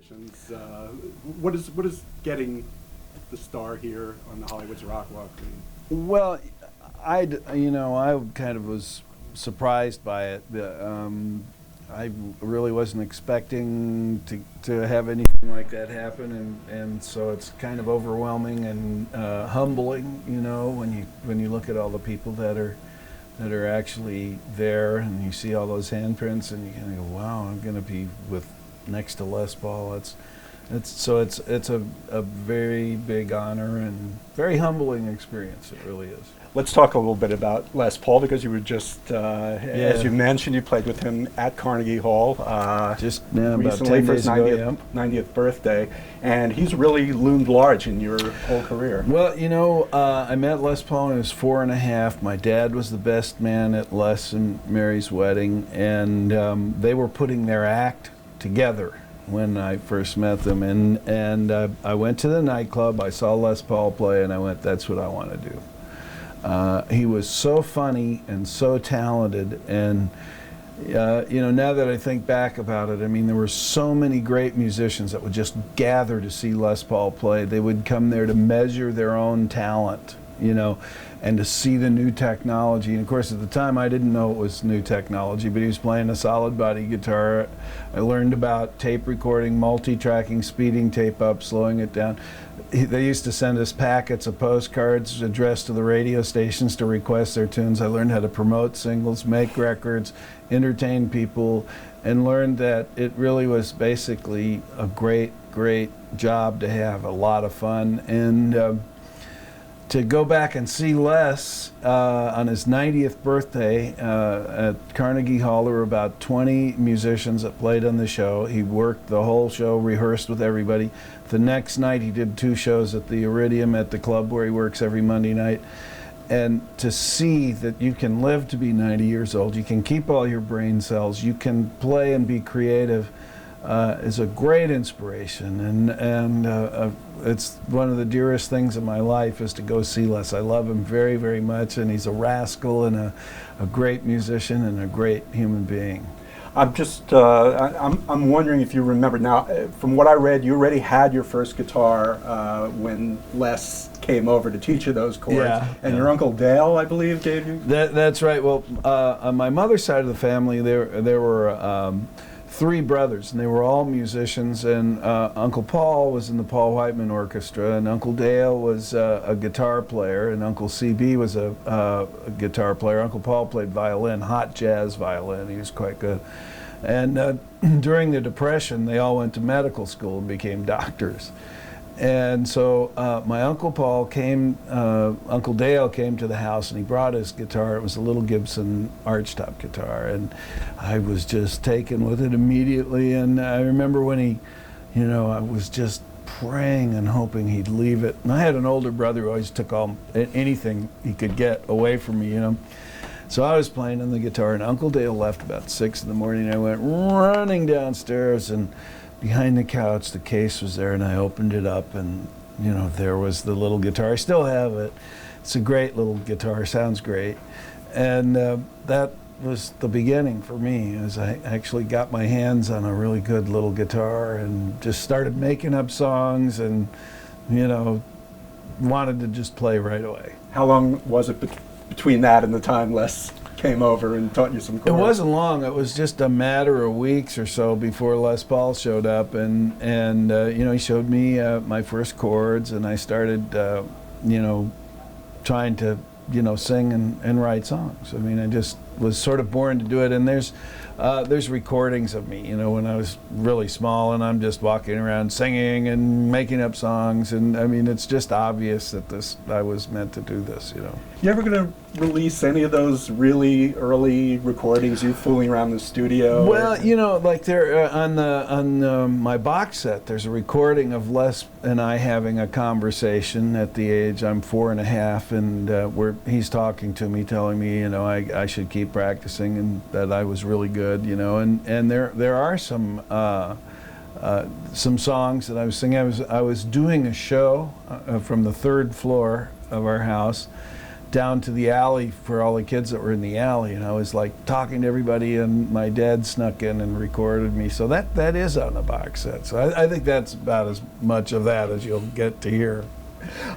musicians. What is getting the star here on the Hollywood's Rock Walk mean? Well, I kind of was surprised by it. I really wasn't expecting to have anything like that happen, and so it's kind of overwhelming and humbling, when you look at all the people that are actually there, and you see all those handprints, and you kind of go, wow, I'm going to be next to Les Paul. It's a very big honor and very humbling experience. It really is. Let's talk a little bit about Les Paul, because you were just, as you mentioned, you played with him at Carnegie Hall just about recently 10 for his days ago, 90th, 90th birthday, and he's really loomed large in your whole career. Well, I met Les Paul when I was 4.5. My dad was the best man at Les and Mary's wedding, and they were putting their act together when I first met them, and I went to the nightclub, I saw Les Paul play, and I went, that's what I want to do. He was so funny and so talented, and now that I think back about it, I mean, there were so many great musicians that would just gather to see Les Paul play. They would come there to measure their own talent, and to see the new technology. And of course, at the time, I didn't know it was new technology, but he was playing a solid body guitar. I learned about tape recording, multi-tracking, speeding tape up, slowing it down. They used to send us packets of postcards addressed to the radio stations to request their tunes. I learned how to promote singles, make records, entertain people, and learned that it really was basically a great, great job to have, a lot of fun. And to go back and see Les on his 90th birthday at Carnegie Hall. There were about 20 musicians that played on the show. He worked the whole show, rehearsed with everybody. The next night he did 2 shows at the Iridium at the club where he works every Monday night. And to see that you can live to be 90 years old, you can keep all your brain cells, you can play and be creative, is a great inspiration, and it's one of the dearest things in my life is to go see Les. I love him very, very much, and he's a rascal and a great musician and a great human being. I'm just, I'm wondering if you remember now, from what I read, you already had your first guitar when Les came over to teach you those chords. And your Uncle Dale, I believe, gave you? That's right. Well, on my mother's side of the family, there were 3 brothers, and they were all musicians, and Uncle Paul was in the Paul Whiteman Orchestra, and Uncle Dale was a guitar player, and Uncle CB was a guitar player. Uncle Paul played violin, hot jazz violin. He was quite good. And during the Depression, they all went to medical school and became doctors. And so my Uncle Paul Uncle Dale came to the house, and he brought his guitar. It was a little Gibson archtop guitar, and I was just taken with it immediately. And I remember when I was just praying and hoping he'd leave it. And I had an older brother who always took anything he could get away from me, So I was playing on the guitar, and Uncle Dale left about 6 in the morning. I went running downstairs, and behind the couch, the case was there, and I opened it up, and there was the little guitar. I still have it. It's a great little guitar, sounds great. And that was the beginning for me, as I actually got my hands on a really good little guitar and just started making up songs, and wanted to just play right away. How long was it between that and the time Les came over and taught you some chords? It wasn't long. It was just a matter of weeks or so before Les Paul showed up, and he showed me my first chords, and I started trying to sing and write songs. I mean, I just was sort of born to do it. And there's recordings of me, when I was really small, and I'm just walking around singing and making up songs, and I mean, it's just obvious that I was meant to do this. You ever going to release any of those really early recordings, you fooling around the studio? Well, like there on my box set, there's a recording of Les and I having a conversation at the age I'm 4.5, and where he's talking to me, telling me, I should keep practicing, and that I was really good, and there are some songs that I was singing. I was doing a show from the 3rd floor of our house, down to the alley for all the kids that were in the alley, and I was like talking to everybody, and my dad snuck in and recorded me. So that is on the box set. So I think that's about as much of that as you'll get to hear.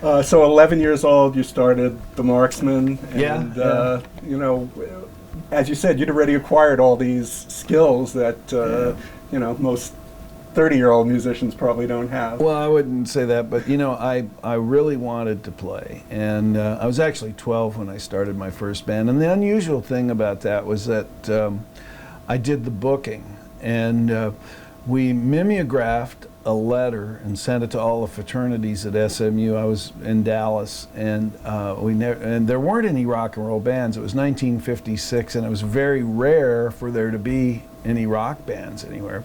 So 11 years old, you started the Marksman, Yeah, and yeah. you know, as you said, you'd already acquired all these skills that you know, most 30-year-old musicians probably don't have. Well, I wouldn't say that, but you know, I really wanted to play, and I was actually 12 when I started my first band. And the unusual thing about that was that I did the booking, and we mimeographed a letter and sent it to all the fraternities at SMU. I was in Dallas, and and there weren't any rock and roll bands. It was 1956, and it was very rare for there to be any rock bands anywhere.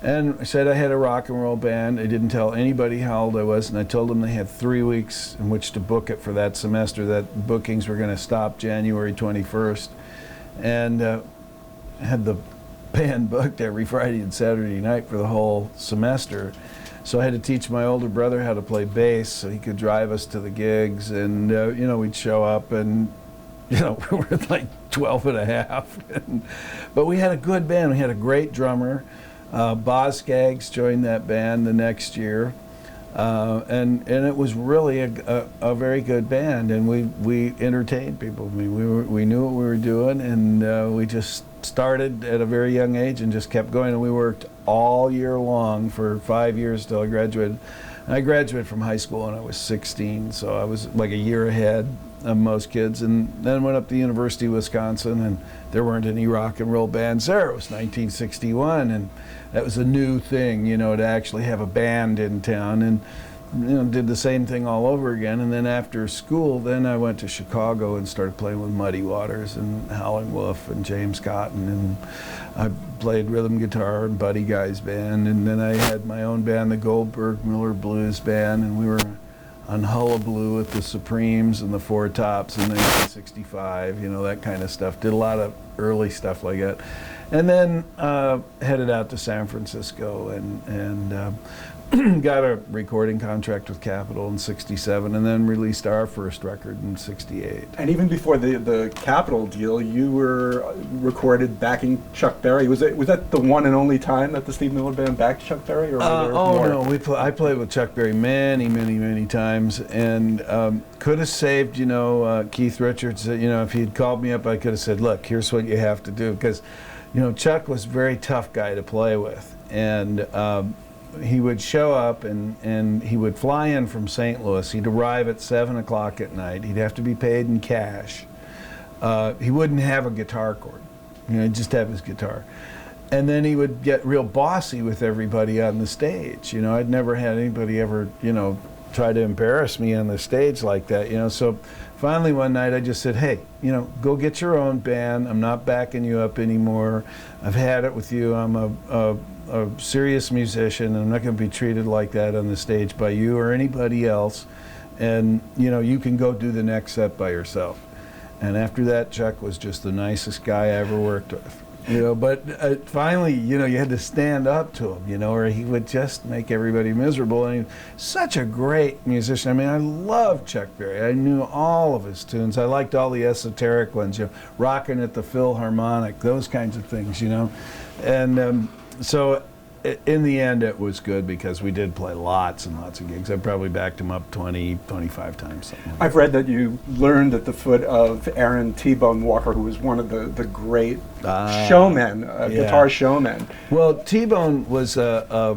And I said I had a rock and roll band. I didn't tell anybody how old I was, and I told them they had 3 weeks in which to book it for that semester, that bookings were going to stop January 21st. And had the band booked every Friday and Saturday night for the whole semester. So I had to teach my older brother how to play bass so he could drive us to the gigs. And, you know, we'd show up and, you know, we were like 12 and a half. But we had a good band. We had a great drummer. Boz Skaggs joined that band the next year, and it was really a very good band, and we entertained people. I mean, we knew what we were doing, and we just started at a very young age and just kept going, and we worked all year long for 5 years till I graduated. And I graduated from high school when I was 16, so I was like a year ahead of most kids, and then went up to the University of Wisconsin, and there weren't any rock and roll bands there. It was 1961, and that was a new thing, you know, to actually have a band in town, and you know, did the same thing all over again. And then after school, then I went to Chicago and started playing with Muddy Waters and Howlin' Wolf and James Cotton, and I played rhythm guitar in Buddy Guy's band, and then I had my own band, the Goldberg Miller Blues Band, and we were on Hullabaloo with the Supremes and the Four Tops in 1965, you know, that kind of stuff. Did a lot of early stuff like that. And then headed out to San Francisco and got a recording contract with Capitol in '67, and then released our first record in '68. And even before the Capitol deal, you were recorded backing Chuck Berry. Was that the one and only time that the Steve Miller Band backed Chuck Berry, or were there more? No, I played with Chuck Berry many times, and could have saved, you know, Keith Richards. You know, if he'd called me up, I could have said, "Look, here's what you have to do," because, you know, Chuck was a very tough guy to play with, and he would show up and he would fly in from St. Louis. He'd arrive at 7 o'clock at night. He'd have to be paid in cash. He wouldn't have a guitar chord. You know, he'd just have his guitar. And then he would get real bossy with everybody on the stage. You know, I'd never had anybody ever, you know, try to embarrass me on the stage like that, you know. So finally one night I just said, "Hey, you know, go get your own band. I'm not backing you up anymore. I've had it with you. I'm a serious musician, and I'm not going to be treated like that on the stage by you or anybody else. And, you know, you can go do the next set by yourself." And after that, Chuck was just the nicest guy I ever worked with. You know, but finally, you know, you had to stand up to him, you know, or he would just make everybody miserable. And he was such a great musician. I mean, I loved Chuck Berry. I knew all of his tunes. I liked all the esoteric ones, you know, Rockin' at the Philharmonic, those kinds of things, you know. And so in the end, it was good because we did play lots and lots of gigs. I probably backed him up 20, 25 times. Something like I've read that you learned at the foot of Aaron T-Bone Walker, who was one of the great showmen, guitar showmen. Well, T-Bone was my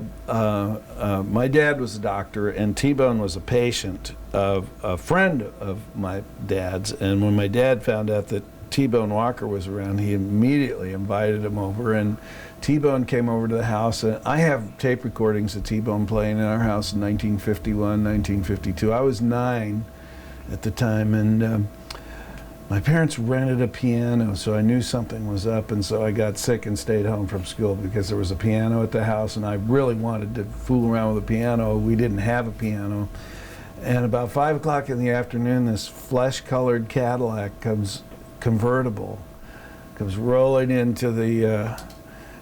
dad was a doctor, and T-Bone was a patient of a friend of my dad's. And when my dad found out that T-Bone Walker was around, he immediately invited him over, and T-Bone came over to the house. And I have tape recordings of T-Bone playing in our house in 1951, 1952. I was 9 at the time, and my parents rented a piano, so I knew something was up, and so I got sick and stayed home from school because there was a piano at the house, and I really wanted to fool around with a piano. We didn't have a piano. And about 5 o'clock in the afternoon, this flesh-colored Cadillac convertible comes rolling into the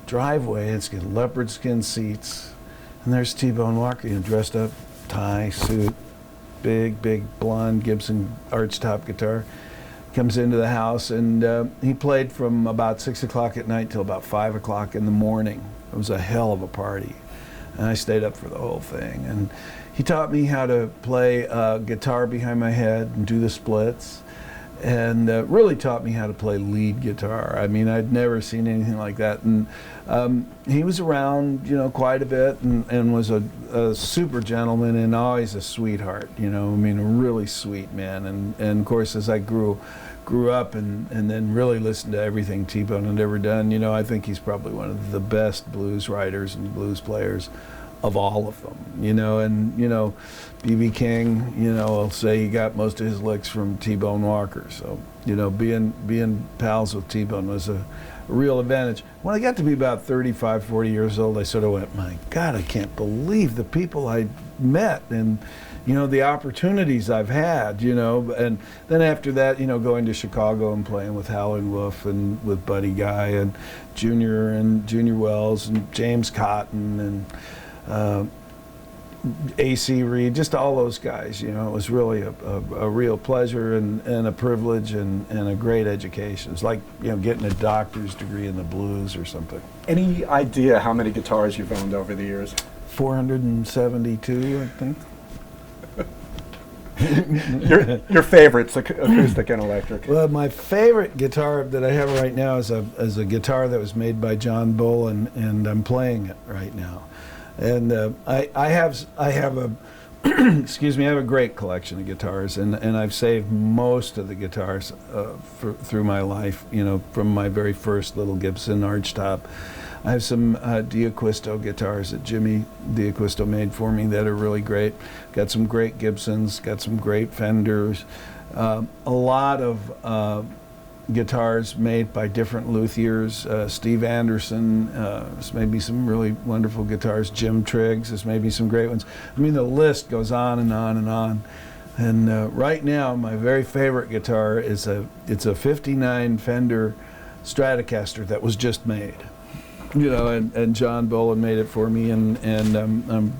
driveway. It's got leopard skin seats, and there's T-Bone Walker, you know, dressed up, tie, suit, big blonde Gibson archtop guitar. Comes into the house, and he played from about 6 o'clock at night till about 5 o'clock in the morning. It was a hell of a party, and I stayed up for the whole thing. And he taught me how to play guitar behind my head and do the splits, and really taught me how to play lead guitar. I mean, I'd never seen anything like that. And he was around, quite a bit, and was a super gentleman and always a sweetheart. I mean, a really sweet man. And of course, as I grew up and then really listened to everything T-Bone had ever done, I think he's probably one of the best blues writers and blues players of all of them, and B.B. King, will say he got most of his licks from T-Bone Walker. So, being pals with T-Bone was a real advantage. When I got to be about 35, 40 years old, I sort of went, my God, I can't believe the people I met and, the opportunities I've had, and then after that, going to Chicago and playing with Howlin' Wolf and with Buddy Guy and Junior Wells and James Cotton and A.C. Reed, just all those guys, it was really a real pleasure and a privilege and a great education. It's like, getting a doctor's degree in the blues or something. Any idea how many guitars you've owned over the years? 472, I think. Your favorites, acoustic and electric? Well, my favorite guitar that I have right now is a guitar that was made by John Bull, and I'm playing it right now. And I have a excuse me, I have a great collection of guitars, and I've saved most of the guitars through my life. From my very first little Gibson archtop. I have some D'Acquisto guitars that Jimmy D'Acquisto made for me that are really great. Got some great Gibsons, got some great Fenders, a lot of guitars made by different luthiers. Steve Anderson has made me some really wonderful guitars. Jim Triggs has made me some great ones. I mean, the list goes on and on and on. And right now, my very favorite guitar is it's a '59 Fender Stratocaster that was just made. And John Boland made it for me, and I'm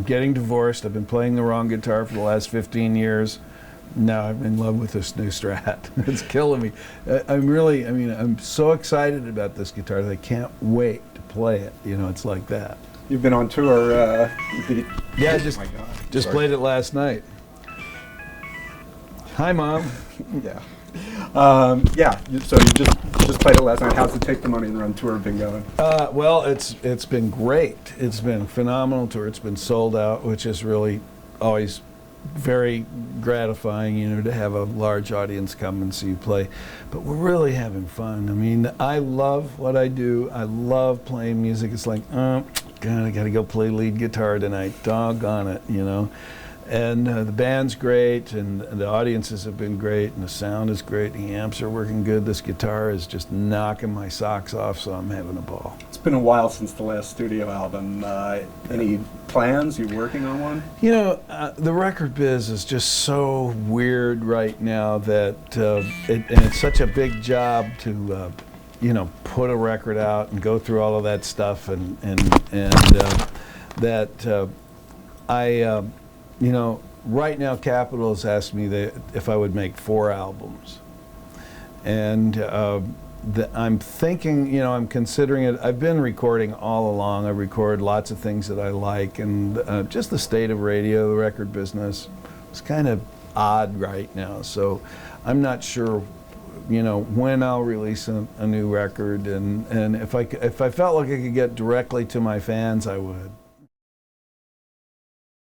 getting divorced. I've been playing the wrong guitar for the last 15 years. Now I'm in love with this new Strat. It's killing me. I'm so excited about this guitar that I can't wait to play it. It's like that. You've been on tour. Yeah, just played it last night. Hi, Mom. Yeah. So you just played it last night. How's the Take the Money and Run tour been going? Well, it's been great. It's been a phenomenal tour. It's been sold out, which is really always very gratifying, to have a large audience come and see you play. But we're really having fun. I mean, I love what I do. I love playing music. It's like, God, I got to go play lead guitar tonight. Doggone it, And the band's great, and the audiences have been great, and the sound is great, the amps are working good. This guitar is just knocking my socks off, so I'm having a ball. It's been a while since the last studio album. Any plans? You working on one? The record biz is just so weird right now that, and it's such a big job to, put a record out and go through all of that stuff, and that right now Capitol has asked me if I would make 4 albums. And I'm thinking, I'm considering it. I've been recording all along. I record lots of things that I like, and just the state of radio, the record business, is kind of odd right now. So I'm not sure, when I'll release a new record, and if I felt like I could get directly to my fans, I would.